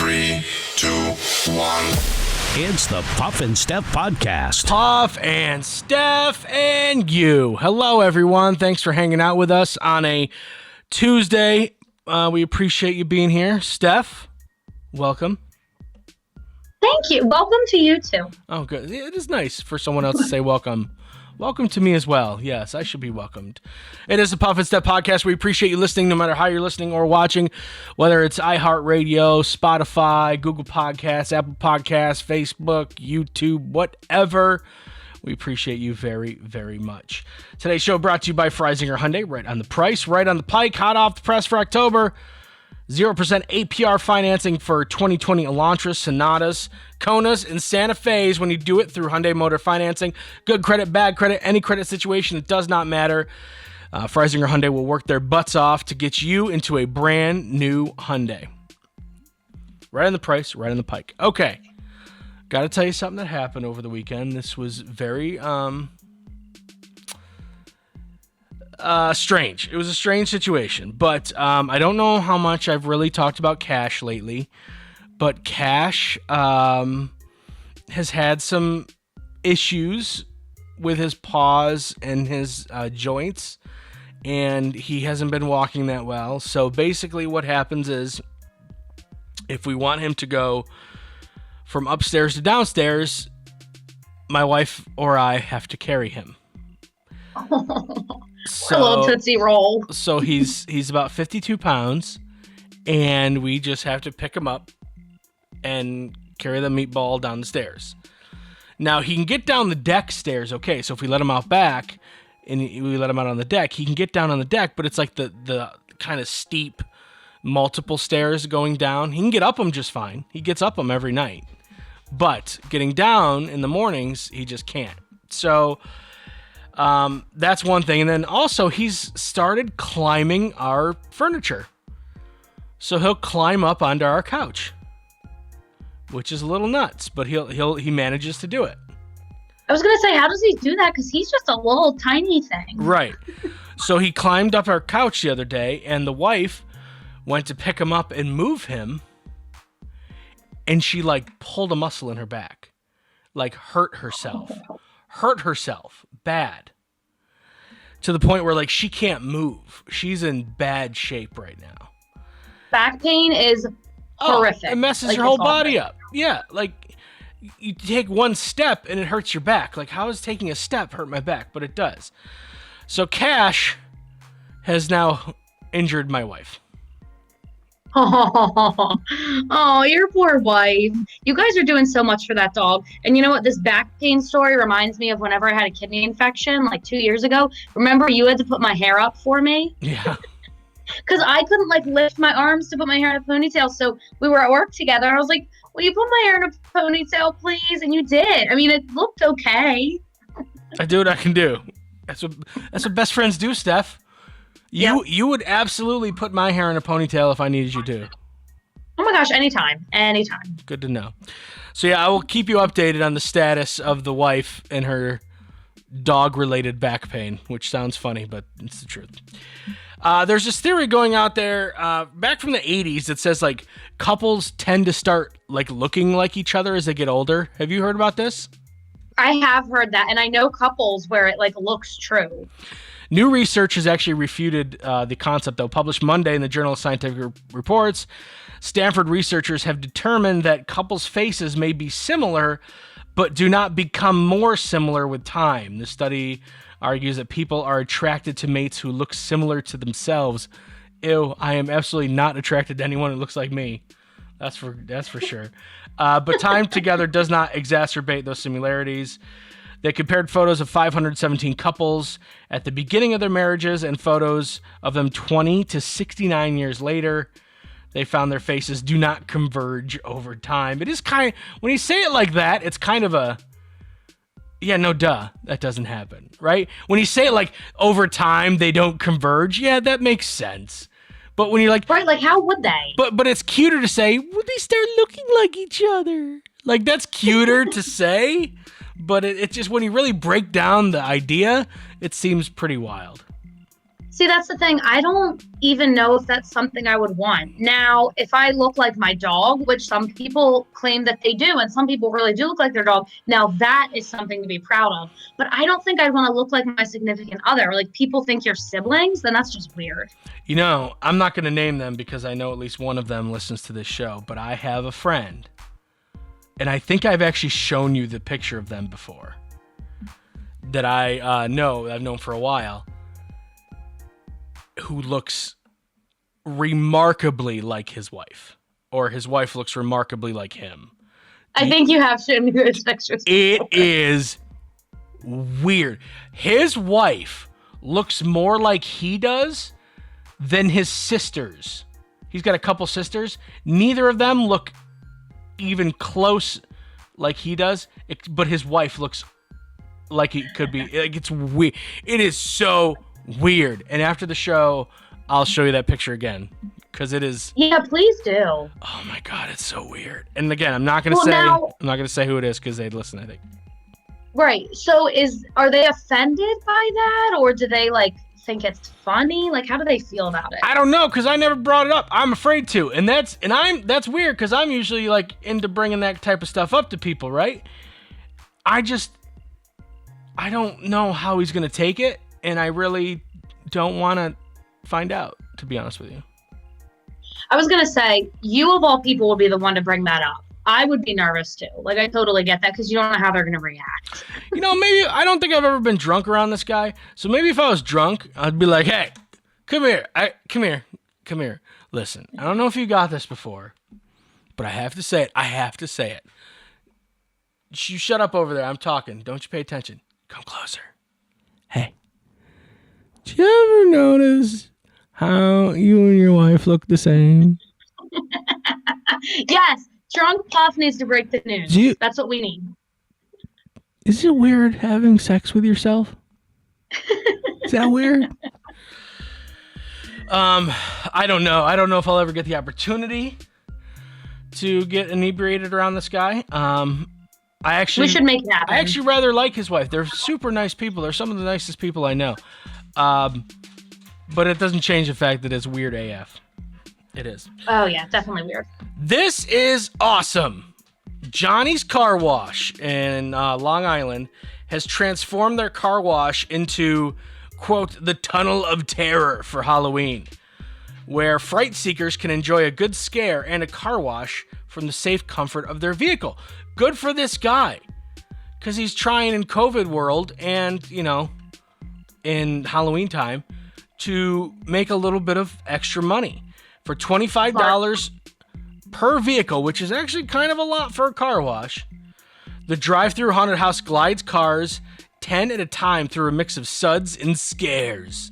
3, 2, 1. It's the Puff and Steph podcast. Puff and Steph and you. Hello, everyone. Thanks for hanging out with us on a Tuesday. We appreciate you being here. Steph, welcome. Thank you. Welcome to you too. Oh, good. It is nice for someone else to say welcome. Welcome to me as well. Yes, I should be welcomed. It is the Puff and Steph podcast. We appreciate you listening no matter how you're listening or watching, whether it's iHeartRadio, Spotify, Google Podcasts, Apple Podcasts, Facebook, YouTube, whatever. We appreciate you very, very much. Today's show brought to you by Freisinger Hyundai. Right on the price, right on the pike, hot off the press for October. 0% APR financing for 2020 Elantras, Sonatas, Konas, and Santa Fe's when you do it through Hyundai Motor Financing. Good credit, bad credit, any credit situation, it does not matter. Freisinger Hyundai will work their butts off to get you into a brand new Hyundai. Right on the price, right on the pike. Okay, got to tell you something that happened over the weekend. This was very strange. It was a strange situation, but I don't know how much I've really talked about Cash lately, but Cash has had some issues with his paws and his joints, and he hasn't been walking that well. So basically what happens is, if we want him to go from upstairs to downstairs, my wife or I have to carry him. A little Tootsie Roll. So he's about 52 pounds, and we just have to pick him up and carry the meatball down the stairs. Now, he can get down the deck stairs, okay, so if we let him out back, and we let him out on the deck, he can get down on the deck, but it's like the kind of steep, multiple stairs going down. He can get up them just fine. He gets up them every night. But getting down in the mornings, he just can't. So that's one thing. And then also he's started climbing our furniture. So he'll climb up onto our couch, which is a little nuts, but he manages to do it. I was going to say, how does he do that? Because he's just a little tiny thing. Right. So he climbed up our couch the other day, and the wife went to pick him up and move him, and she pulled a muscle in her back, hurt herself bad, to the point where she can't move. She's in bad shape right now. Back pain is horrific. It messes your whole body up. Yeah, you take one step and it hurts your back. How does taking a step hurt my back? But it does. So Cash has now injured my wife. Oh, your poor wife. You guys are doing so much for that dog. And you know what? This back pain story reminds me of whenever I had a kidney infection 2 years ago. Remember, you had to put my hair up for me? Yeah. Because I couldn't lift my arms to put my hair in a ponytail. So we were at work together. I was like, will you put my hair in a ponytail, please? And you did. I mean, it looked okay. I do what I can do. That's what best friends do, Steph. You would absolutely put my hair in a ponytail if I needed you to. Oh my gosh, anytime. Good to know. So yeah, I will keep you updated on the status of the wife and her dog-related back pain, which sounds funny, but it's the truth. There's this theory going out there back from the 80s that says couples tend to start looking like each other as they get older. Have you heard about this? I have heard that, and I know couples where it looks true. New research has actually refuted the concept, though. Published Monday in the Journal of Scientific Reports, Stanford researchers have determined that couples' faces may be similar, but do not become more similar with time. The study argues that people are attracted to mates who look similar to themselves. Ew, I am absolutely not attracted to anyone who looks like me. That's for sure. But time together does not exacerbate those similarities. They compared photos of 517 couples at the beginning of their marriages and photos of them 20 to 69 years later. They found their faces do not converge over time. It is when you say it like that, it's kind of a, yeah, no duh, that doesn't happen, right? When you say it over time, they don't converge, yeah, that makes sense. But when you're right, how would they? But it's cuter to say, would they start looking like each other? That's cuter to say. But it just, when you really break down the idea, it seems pretty wild. See, that's the thing. I don't even know if that's something I would want. Now, if I look like my dog, which some people claim that they do, and some people really do look like their dog, now that is something to be proud of. But I don't think I'd want to look like my significant other. Like, people think you're siblings, then that's just weird. You know, I'm not going to name them because I know at least one of them listens to this show, but I have a friend, and I think I've actually shown you the picture of them before, that I've known for a while, who looks remarkably like his wife, or his wife looks remarkably like him. I think you have shown me those pictures. It is weird. His wife looks more like he does than his sisters. He's got a couple sisters. Neither of them look even close like he does, but his wife looks like it could be. Like, it's weird. It is so weird. And after the show, I'll show you that picture again, because it is. Yeah, please do. Oh my God, it's so weird. And again, I'm not gonna say who it is because they'd listen, I think. Right. So are they offended by that, or do they think it's funny? Like, how do they feel about it? I don't know, because I never brought it up. I'm afraid to, and that's weird, because I'm usually into bringing that type of stuff up to people, right? I don't know how he's gonna take it, and I really don't want to find out, to be honest with you. I was gonna say, you of all people would be the one to bring that up. I would be nervous too. Like, I totally get that, because you don't know how they're gonna react. Maybe I don't think I've ever been drunk around this guy. So maybe if I was drunk, I'd be like, "Hey, come here. Come here. Listen, I don't know if you got this before, but I have to say it. You shut up over there. I'm talking. Don't you pay attention. Come closer. Hey, did you ever notice how you and your wife look the same?" Yes, drunk Puff needs to break the news. That's what we need. Is it weird having sex with yourself? Is that weird? I don't know. I don't know if I'll ever get the opportunity to get inebriated around this guy. We should make it happen. I actually rather like his wife. They're super nice people. They're some of the nicest people I know. But it doesn't change the fact that it's weird AF. It is. Oh, yeah, definitely weird. This is awesome. Johnny's Car Wash in Long Island has transformed their car wash into, quote, the tunnel of terror for Halloween, where fright seekers can enjoy a good scare and a car wash from the safe comfort of their vehicle. Good for this guy, because he's trying in COVID world and, in Halloween time to make a little bit of extra money. For $25 per vehicle, which is actually kind of a lot for a car wash, the drive-through haunted house glides cars 10 at a time through a mix of suds and scares.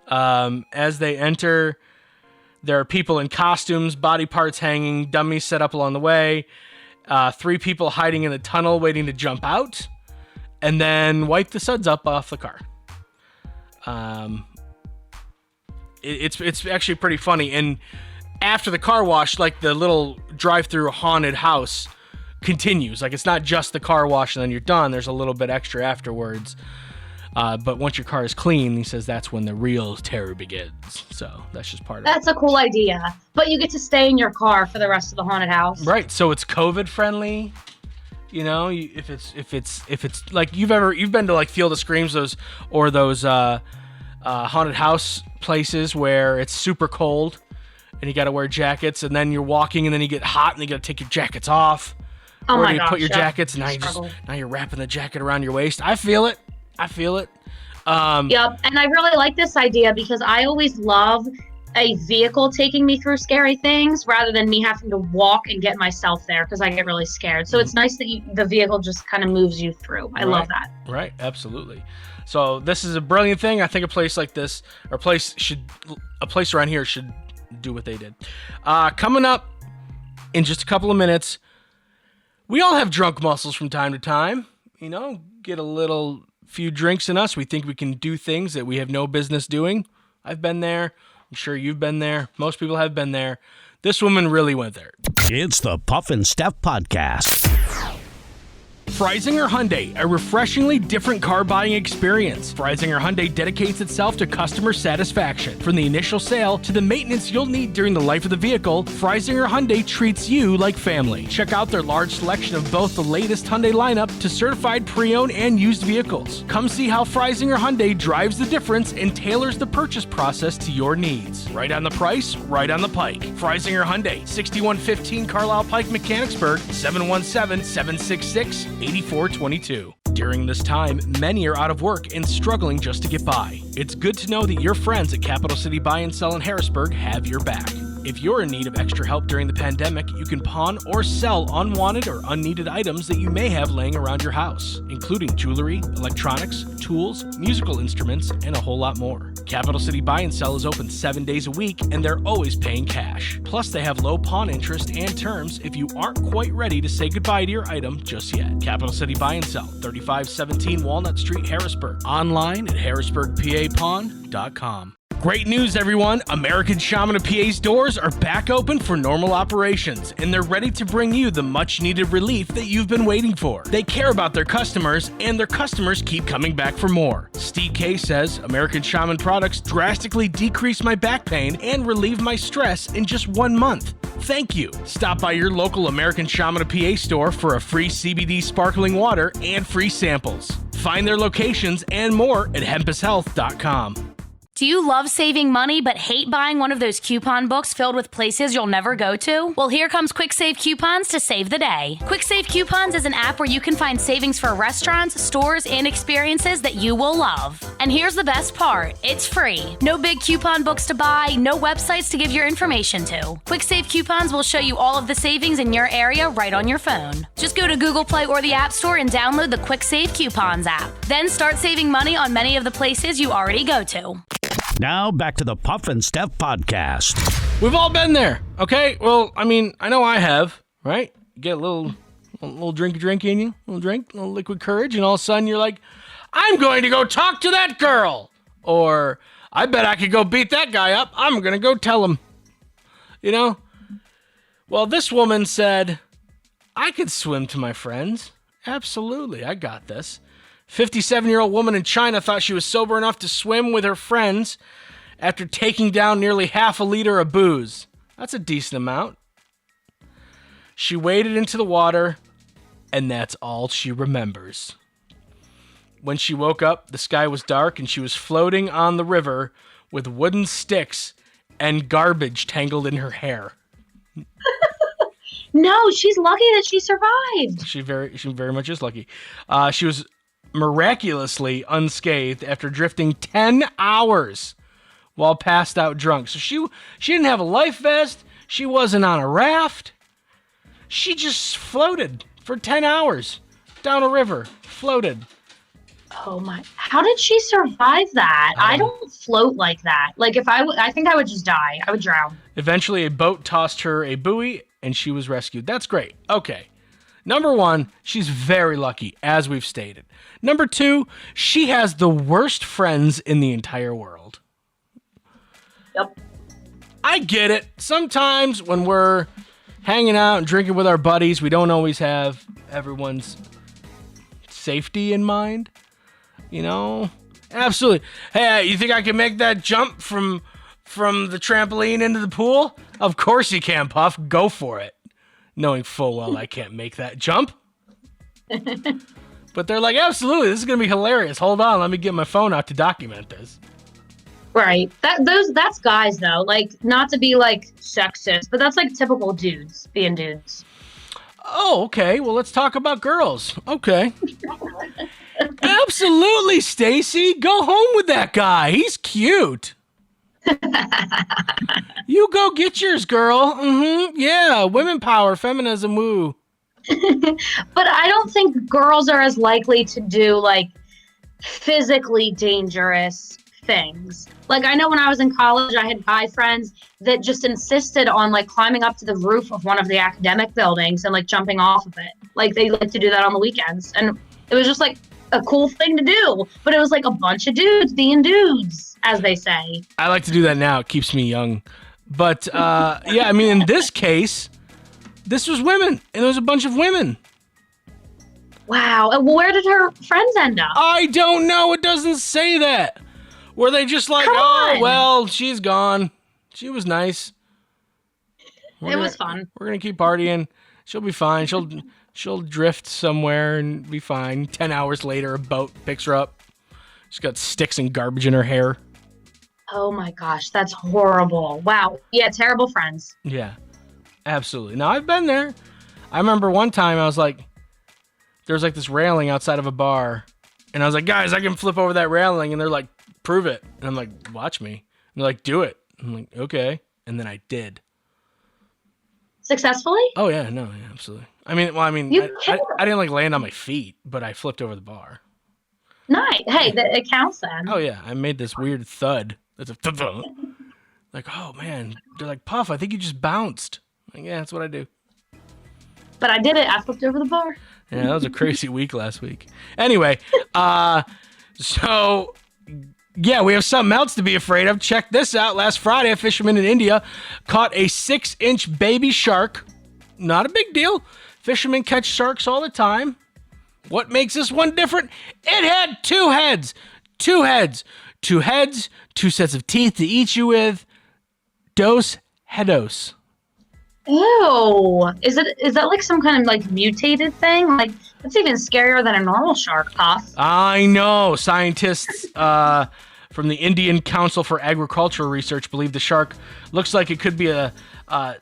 As they enter, there are people in costumes, body parts hanging, dummies set up along the way, 3 people hiding in a tunnel waiting to jump out, and then wipe the suds up off the car. It's actually pretty funny. And after the car wash, the little drive-through haunted house continues. It's not just the car wash and then you're done. There's a little bit extra afterwards. But once your car is clean, he says that's when the real terror begins. So that's just part of it. That's a cool idea. But you get to stay in your car for the rest of the haunted house. Right. So it's COVID friendly. If it's like you've been to Field of Screams, those haunted house places where it's super cold and you got to wear jackets, and then you're walking and then you get hot and you got to take your jackets off. Oh or my you gosh, put your jackets and now you're wrapping the jacket around your waist. I feel it. Yep. And I really like this idea because I always love a vehicle taking me through scary things rather than me having to walk and get myself there, because I get really scared. So it's nice that the vehicle just kind of moves you through. I love that. Right. Absolutely. So this is a brilliant thing. I think a place like this, or a place around here should do what they did. Coming up in just a couple of minutes, we all have drunk muscles from time to time. Get a few drinks in us. We think we can do things that we have no business doing. I've been there. I'm sure you've been there. Most people have been there. This woman really went there. It's the Puff and Steph Podcast. Freisinger Hyundai, a refreshingly different car buying experience. Freisinger Hyundai dedicates itself to customer satisfaction. From the initial sale to the maintenance you'll need during the life of the vehicle, Freisinger Hyundai treats you like family. Check out their large selection of both the latest Hyundai lineup to certified pre-owned and used vehicles. Come see how Freisinger Hyundai drives the difference and tailors the purchase process to your needs. Right on the price, right on the pike. Freisinger Hyundai, 6115 Carlisle Pike, Mechanicsburg, 717-766-8422. During this time, many are out of work and struggling just to get by. It's good to know that your friends at Capital City Buy and Sell in Harrisburg have your back. If you're in need of extra help during the pandemic, you can pawn or sell unwanted or unneeded items that you may have laying around your house, including jewelry, electronics, tools, musical instruments, and a whole lot more. Capital City Buy and Sell is open 7 days a week, and they're always paying cash. Plus, they have low pawn interest and terms if you aren't quite ready to say goodbye to your item just yet. Capital City Buy and Sell, 3517 Walnut Street, Harrisburg. Online at harrisburgpapawn.com. Great news, everyone! American Shaman of PA's doors are back open for normal operations, and they're ready to bring you the much-needed relief that you've been waiting for. They care about their customers, and their customers keep coming back for more. Steve K says, American Shaman products drastically decrease my back pain and relieve my stress in just 1 month. Thank you. Stop by your local American Shaman of PA store for a free CBD sparkling water and free samples. Find their locations and more at hempushealth.com. Do you love saving money but hate buying one of those coupon books filled with places you'll never go to? Well, here comes Quick Save Coupons to save the day. Quick Save Coupons is an app where you can find savings for restaurants, stores, and experiences that you will love. And here's the best part. It's free. No big coupon books to buy, no websites to give your information to. Quick Save Coupons will show you all of the savings in your area right on your phone. Just go to Google Play or the App Store and download the Quick Save Coupons app. Then start saving money on many of the places you already go to. Now back to the Puff and Steph podcast. We've all been there, okay? Well, I mean, I know I have, right? You get a little drink in you, a little liquid courage, and all of a sudden you're like, I'm going to go talk to that girl. Or, I bet I could go beat that guy up. I'm going to go tell him. You know? Well, this woman said, I could swim to my friends. Absolutely, I got this. 57-year-old woman in China thought she was sober enough to swim with her friends after taking down nearly half a liter of booze. That's a decent amount. She waded into the water, and that's all she remembers. When she woke up, the sky was dark, and she was floating on the river with wooden sticks and garbage tangled in her hair. No, she's lucky that she survived. She very much is lucky. She was miraculously unscathed after drifting 10 hours while passed out drunk. So she didn't have a life vest. She wasn't on a raft. She just floated for 10 hours down a river. Floated. Oh my! How did she survive that? I don't float like that. Like if I think I would just die. I would drown. Eventually, a boat tossed her a buoy, and she was rescued. That's great. Okay. Number one, she's very lucky, as we've stated. Number two, she has the worst friends in the entire world. Yep. I get it. Sometimes when we're hanging out and drinking with our buddies, we don't always have everyone's safety in mind. You know? Absolutely. Hey, you think I can make that jump from the trampoline into the pool? Of course you can, Puff. Go for it. Knowing full well I can't make that jump. But they're like, absolutely, this is going to be hilarious. Hold on, let me get my phone out to document this. Right. That's guys, though. Like, not to be, like, sexist, but that's, like, typical dudes being dudes. Oh, okay. Well, let's talk about girls. Okay. Absolutely, Stacy. Go home with that guy. He's cute. You go get yours, girl. Yeah, women power, feminism, woo. But I don't think girls are as likely to do, like, physically dangerous things. Like, I know when I was in college, I had guy friends that just insisted on, like, climbing up to the roof of one of the academic buildings and, like, jumping off of it. Like, they like to do that on the weekends. And it was just, like, a cool thing to do. But it was, like, a bunch of dudes being dudes, as they say. I like to do that now. It keeps me young. But, yeah, I mean, in this case, this was women. And there was a bunch of women. Wow. Well, where did her friends end up? I don't know. It doesn't say that. Were they just like, Come oh, on. well, she's gone. She was nice. It was fun. We're gonna keep partying. She'll be fine. She'll drift somewhere and be fine. 10 hours later, a boat picks her up. She's got sticks and garbage in her hair. Oh my gosh, that's horrible. Wow. Yeah, terrible friends. Yeah, absolutely. Now, I've been there. I remember one time I was like, there was like this railing outside of a bar. And I was like, guys, I can flip over that railing. And they're like, prove it. And I'm like, watch me. And they're like, do it. I'm like, okay. And then I did. Successfully? Oh, yeah, no, yeah, absolutely. I mean, I didn't like land on my feet, but I flipped over the bar. Nice. Hey, it counts then. Oh, yeah, I made this weird thud. That's a thud. Like, oh, man. They're like, Puff, I think you just bounced. I'm like, yeah, that's what I do. But I did it. I flipped over the bar. Yeah, that was a crazy week last week. Anyway, so... yeah, we have something else to be afraid of. Check this out. Last Friday, a fisherman in India caught a 6-inch baby shark. Not a big deal. Fishermen catch sharks all the time. What makes this one different? It had 2 heads. 2 heads. 2 heads, 2 sets of teeth to eat you with. Dos heados. Ew. Is that like some kind of like mutated thing? Like, that's even scarier than a normal shark, Puff. I know. Scientists from the Indian Council for Agricultural Research believe the shark looks like it could be a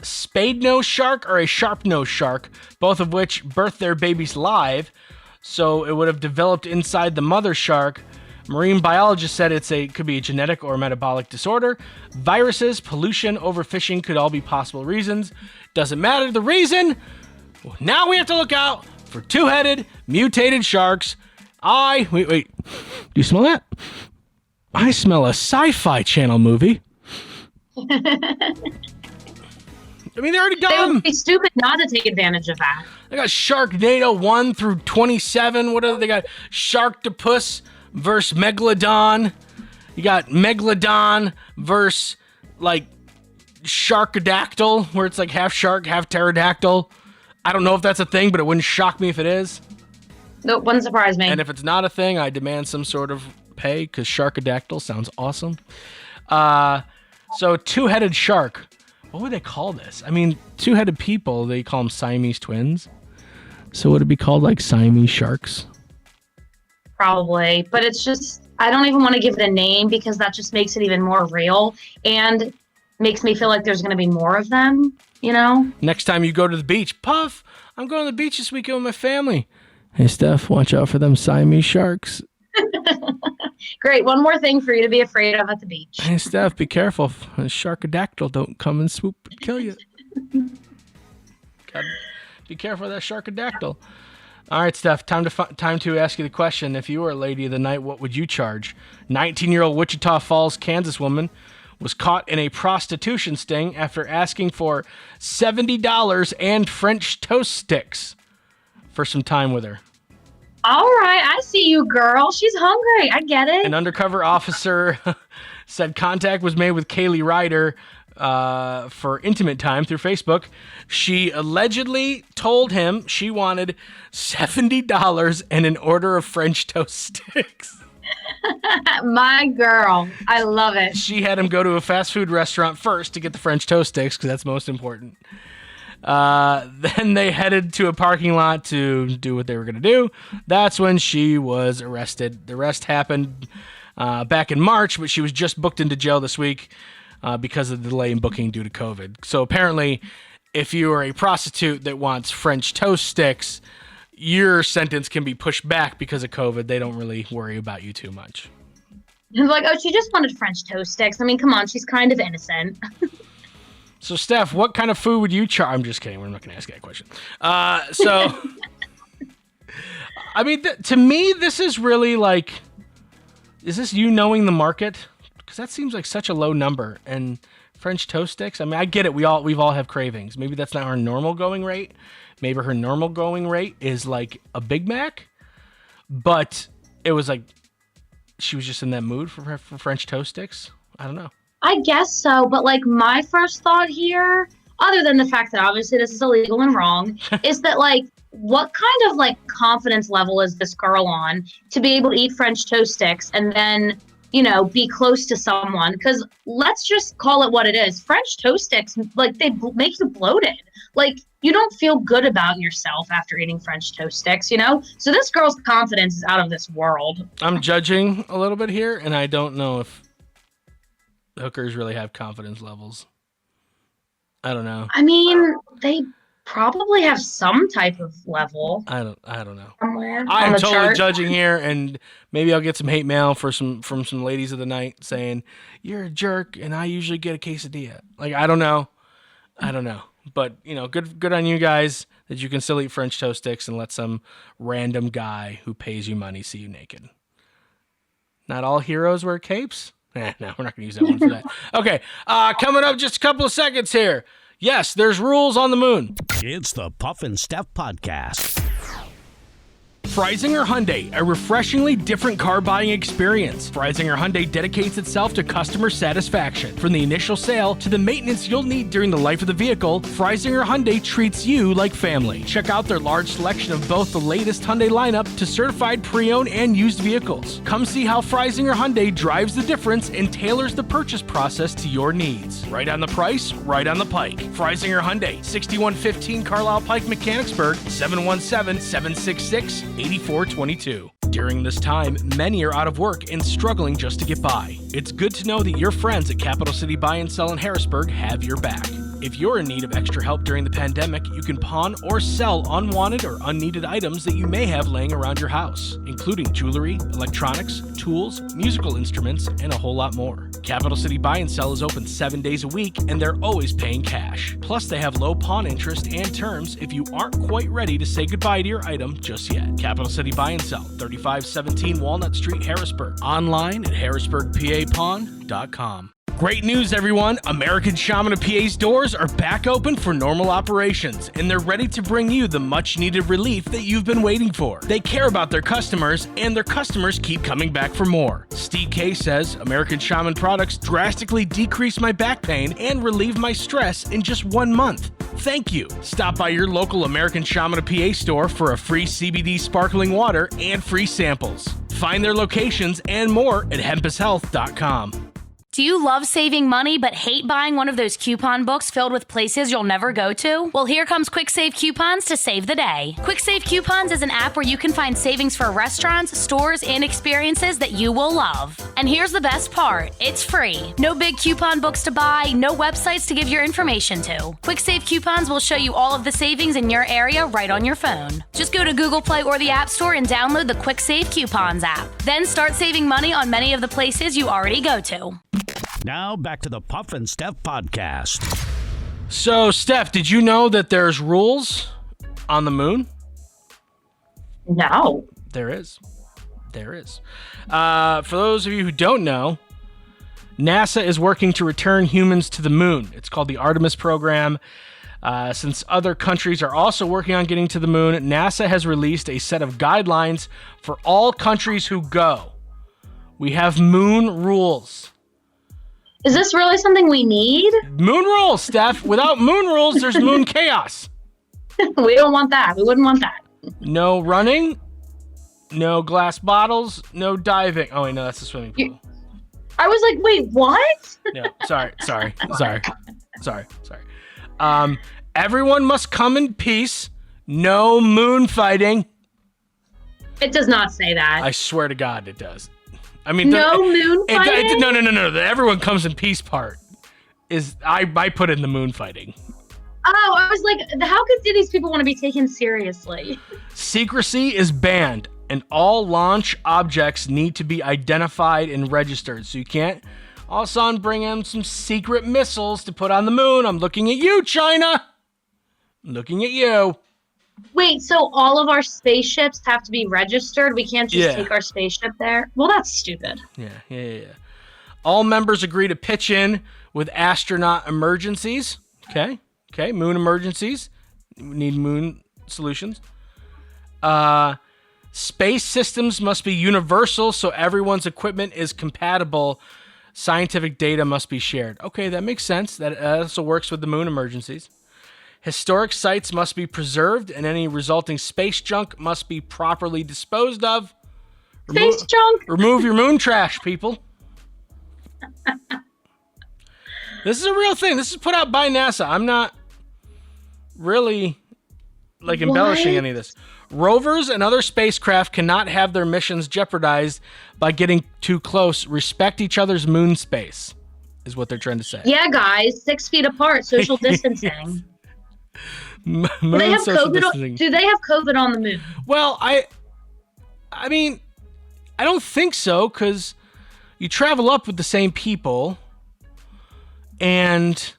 spade-nosed shark or a sharp-nosed shark, both of which birth their babies live. So it would have developed inside the mother shark. Marine biologists said it could be a genetic or metabolic disorder. Viruses, pollution, overfishing could all be possible reasons. Doesn't matter the reason. Well, now we have to look out for 2-headed, mutated sharks. Wait. Do you smell that? I smell a sci-fi channel movie. I mean, they already got They them. would be stupid not to take advantage of that. They got Sharknado 1 through 27. What are they got? Sharktopus versus Megalodon. You got Megalodon versus, like, Sharkadactyl, where it's like half shark, half pterodactyl. I don't know if that's a thing, but it wouldn't shock me if it is. No, wouldn't surprise me. And if it's not a thing, I demand some sort of pay, because Sharkadactyl sounds awesome. So 2-headed shark. What would they call this? I mean, 2-headed people, they call them Siamese twins. So would it be called, like, Siamese sharks? Probably. But it's just, I don't even want to give it a name because that just makes it even more real and makes me feel like there's going to be more of them, you know? Next time you go to the beach, Puff, I'm going to the beach this weekend with my family. Hey, Steph, watch out for them Siamese sharks. Great. One more thing for you to be afraid of at the beach. Hey, Steph, be careful. A Sharkadactyl don't come and swoop and kill you. God, be careful of that Sharkadactyl. All right, Steph, time to ask you the question. If you were a lady of the night, what would you charge? 19-year-old Wichita Falls, Kansas woman was caught in a prostitution sting after asking for $70 and French toast sticks for some time with her. All right. I see you, girl. She's hungry. I get it. An undercover officer said contact was made with Kaylee Ryder for intimate time through Facebook. She allegedly told him she wanted $70 and an order of French toast sticks. My girl. I love it. She had him go to a fast food restaurant first to get the French toast sticks because that's most important. Then they headed to a parking lot to do what they were going to do. That's when she was arrested. The arrest happened back in March, but she was just booked into jail this week because of the delay in booking due to COVID. So apparently, if you are a prostitute that wants French toast sticks, your sentence can be pushed back because of COVID. They don't really worry about you too much. It's like, oh, she just wanted French toast sticks. I mean, come on, she's kind of innocent. So, Steph, what kind of food would you charge? I'm just kidding. We're not going to ask that question. I mean, to me, this is really like, is this you knowing the market? Because that seems like such a low number. And French toast sticks, I mean, I get it. We've all have cravings. Maybe that's not her normal going rate. Maybe her normal going rate is like a Big Mac. But it was like, she was just in that mood for French toast sticks. I don't know. I guess so, but like my first thought here, other than the fact that obviously this is illegal and wrong, is that like, what kind of like confidence level is this girl on to be able to eat French toast sticks and then, you know, be close to someone? Because let's just call it what it is. French toast sticks, like, they make you bloated. Like, you don't feel good about yourself after eating French toast sticks, you know? So this girl's confidence is out of this world. I'm judging a little bit here, and I don't know if hookers really have confidence levels. I don't know. I mean, they probably have some type of level. I don't know. Somewhere I'm on the totally chart. judging here, and maybe I'll get some hate mail from some ladies of the night saying you're a jerk, and I usually get a quesadilla. Like, I don't know, but you know, good on you guys that you can still eat French toast sticks and let some random guy who pays you money see you naked. Not all heroes wear capes. No, we're not gonna use that one for that. Okay, coming up just a couple of seconds here. Yes, there's rules on the moon. It's the Puff and Steph Podcast. Freisinger Hyundai, a refreshingly different car buying experience. Freisinger Hyundai dedicates itself to customer satisfaction. From the initial sale to the maintenance you'll need during the life of the vehicle, Freisinger Hyundai treats you like family. Check out their large selection of both the latest Hyundai lineup to certified pre-owned and used vehicles. Come see how Freisinger Hyundai drives the difference and tailors the purchase process to your needs. Right on the price, right on the pike. Freisinger Hyundai, 6115 Carlisle Pike, Mechanicsburg, 717-766-8422. During this time, many are out of work and struggling just to get by. It's good to know that your friends at Capital City Buy and Sell in Harrisburg have your back. If you're in need of extra help during the pandemic, you can pawn or sell unwanted or unneeded items that you may have laying around your house, including jewelry, electronics, tools, musical instruments, and a whole lot more. Capital City Buy and Sell is open 7 days a week, and they're always paying cash. Plus, they have low pawn interest and terms if you aren't quite ready to say goodbye to your item just yet. Capital City Buy and Sell, 3517 Walnut Street, Harrisburg. Online at harrisburgpapawn.com. Great news, everyone! American Shaman of PA's doors are back open for normal operations, and they're ready to bring you the much-needed relief that you've been waiting for. They care about their customers, and their customers keep coming back for more. Steve K says, American Shaman products drastically decrease my back pain and relieve my stress in just 1 month. Thank you. Stop by your local American Shaman of PA store for a free CBD sparkling water and free samples. Find their locations and more at hempushealth.com. Do you love saving money but hate buying one of those coupon books filled with places you'll never go to? Well, here comes Quick Save Coupons to save the day. Quick Save Coupons is an app where you can find savings for restaurants, stores, and experiences that you will love. And here's the best part. It's free. No big coupon books to buy, no websites to give your information to. Quick Save Coupons will show you all of the savings in your area right on your phone. Just go to Google Play or the App Store and download the Quick Save Coupons app. Then start saving money on many of the places you already go to. Now back to the Puff and Steph Podcast. So, Steph, did you know that there's rules on the moon? No. There is. For those of you who don't know, NASA is working to return humans to the moon. It's called the Artemis program. Since other countries are also working on getting to the moon, NASA has released a set of guidelines for all countries who go. We have moon rules. Is this really something we need? Moon rules, Steph. Without moon rules, there's moon chaos. We don't want that. We wouldn't want that. No running, no glass bottles, no diving. Oh, wait, no, that's the swimming pool. I was like, wait, what? No, sorry. Everyone must come in peace. No moon fighting. It does not say that. I swear to God, it does. I mean, no moon fighting? No. The everyone comes in peace part is I put in the moon fighting. Oh, I was like, how could these people want to be taken seriously? Secrecy is banned, and all launch objects need to be identified and registered. So you can't all of a sudden bring in some secret missiles to put on the moon. I'm looking at you, China. I'm looking at you. Wait, so all of our spaceships have to be registered? We can't just take our spaceship there? Well, that's stupid. Yeah. All members agree to pitch in with astronaut emergencies. Okay, moon emergencies. We need moon solutions. Space systems must be universal so everyone's equipment is compatible. Scientific data must be shared. Okay, that makes sense. That also works with the moon emergencies. Historic sites must be preserved, and any resulting space junk must be properly disposed of. Space junk? Remove your moon trash, people. This is a real thing. This is put out by NASA. I'm not really embellishing any of this. Rovers and other spacecraft cannot have their missions jeopardized by getting too close. Respect each other's moon space, is what they're trying to say. Yeah, guys, 6 feet apart, social distancing. Moon Do they have social COVID? distancing. Do they have COVID on the moon? Well, I mean, I don't think so, because you travel up with the same people, and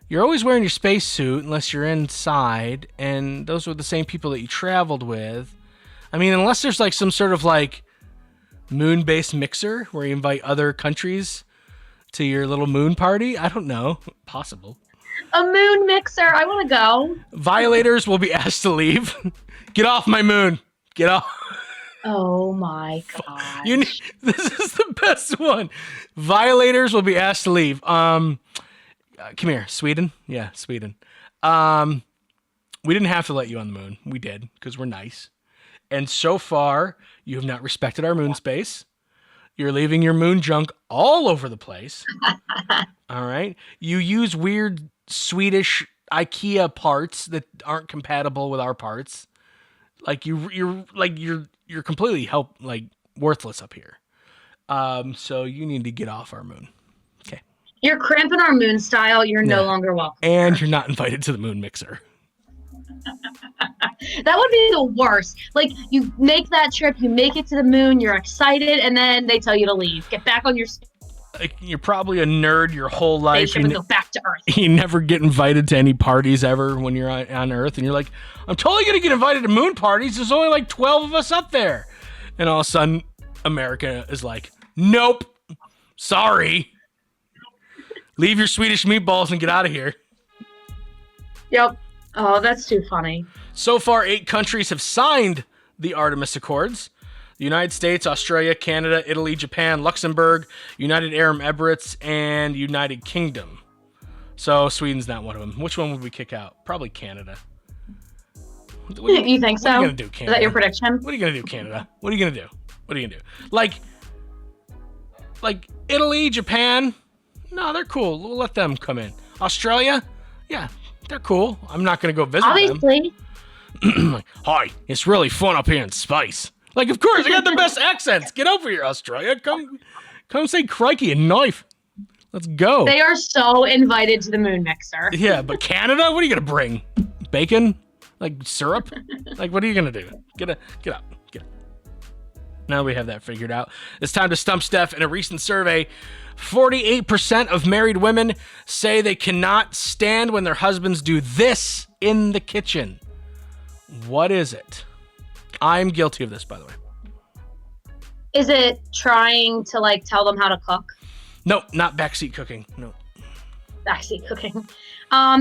you're always wearing your spacesuit unless you're inside, and those were the same people that you traveled with. I mean, unless there's like some sort of like moon-based mixer where you invite other countries to your little moon party. I don't know. Possible. A moon mixer. I want to go. Violators will be asked to leave. Get off my moon. Get off. Oh my god. This is the best one. Violators will be asked to leave. Come here, Sweden. Yeah, Sweden. We didn't have to let you on the moon. We did, because we're nice. And so far, you have not respected our moon space. You're leaving your moon junk all over the place. All right. You use weird Swedish IKEA parts that aren't compatible with our parts. Like you're completely worthless up here. So you need to get off our moon. Okay. You're cramping our moon style. You're no longer welcome. And you're not invited to the moon mixer. That would be the worst. Like, you make that trip, you make it to the moon, you're excited, and then they tell you to leave. Get back on your Like, you're probably a nerd your whole life. spaceship and go back to Earth. You never get invited to any parties ever when you're on Earth, and you're like, I'm totally gonna get invited to moon parties. There's only like 12 of us up there, and all of a sudden, America is like, nope, sorry, leave your Swedish meatballs and get out of here. Yep. Oh, that's too funny. So far, 8 countries have signed the Artemis Accords. The United States, Australia, Canada, Italy, Japan, Luxembourg, United Arab Emirates, and United Kingdom. So Sweden's not one of them. Which one would we kick out? Probably Canada. You think so? What are you going to do, Canada? Is that your prediction? What are you going to do, Canada? What are you going to do? What are you going to do? Like Italy, Japan? No, they're cool. We'll let them come in. Australia? Yeah, they're cool. I'm not going to go visit them. Obviously. Hi, it's really fun up here in space. Like, of course, they got the best accents. Get over here, Australia. Come say crikey and knife. Let's go. They are so invited to the moon mixer. Yeah, but Canada, what are you going to bring? Bacon? Like syrup? Like, what are you going to do? Get up. Now we have that figured out. It's time to stump Steph. In a recent survey, 48% of married women say they cannot stand when their husbands do this in the kitchen. What is it? I'm guilty of this, by the way. Is it trying to like tell them how to cook? No, not backseat cooking. No. Backseat cooking.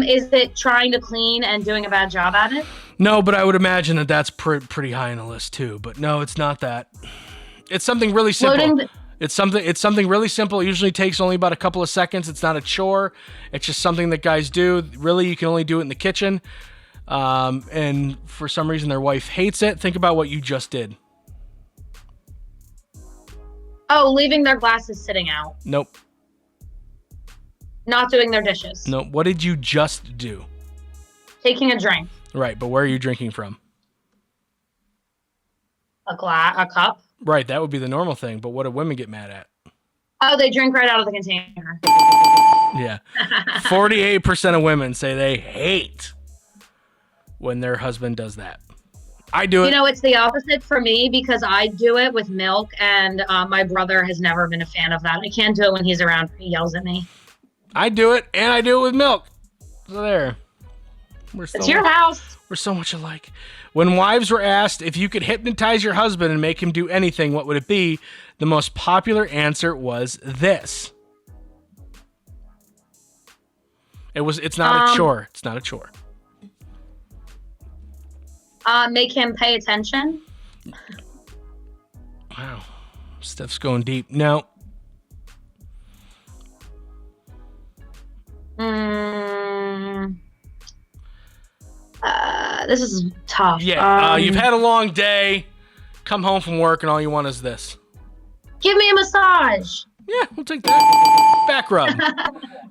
Is it trying to clean and doing a bad job at it? No, but I would imagine that that's pretty high on the list too. But no, it's not that. It's something really simple. It's something really simple. It usually takes only about a couple of seconds. It's not a chore. It's just something that guys do. Really, you can only do it in the kitchen. And for some reason their wife hates it. Think about what you just did. Oh, leaving their glasses sitting out. Nope. Not doing their dishes. Nope. What did you just do? Taking a drink. Right, but where are you drinking from? A cup. Right, that would be the normal thing, but what do women get mad at? Oh, they drink right out of the container. Yeah. 48% of women say they hate when their husband does that. I do it. You know, it's the opposite for me because I do it with milk, and my brother has never been a fan of that. I can't do it when he's around. He yells at me. I do it, and I do it with milk. So there. It's your house. We're so much alike. When wives were asked if you could hypnotize your husband and make him do anything, what would it be? The most popular answer was this. It's not a chore. It's not a chore. Make him pay attention. Wow. Steph's going deep. No. This is tough. Yeah, you've had a long day, come home from work, and all you want is this. Give me a massage. Yeah, we'll take that. Back rub.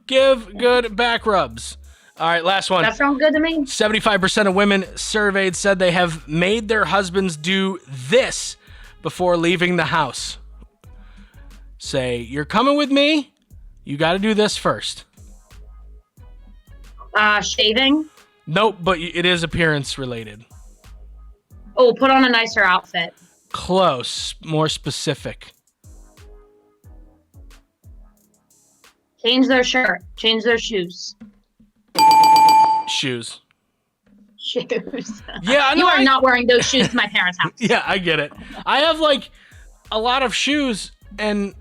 Give good back rubs. All right, last one. That sounds good to me. 75% of women surveyed said they have made their husbands do this before leaving the house. Say, you're coming with me, you got to do this first. Shaving. Nope, but it is appearance related. Oh, put on a nicer outfit. Close, more specific. Change their shirt. Change their shoes. Shoes. Shoes. Yeah, You are not wearing those shoes to my parents' house. Yeah, I get it. I have like a lot of shoes, and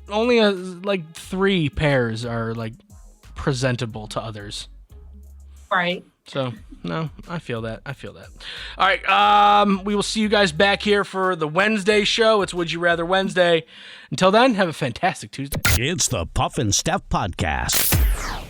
only like 3 pairs are like presentable to others. Right. So, no, I feel that. All right, we will see you guys back here for the Wednesday show. It's Would You Rather Wednesday. Until then, have a fantastic Tuesday. It's the Puff and Steph Podcast.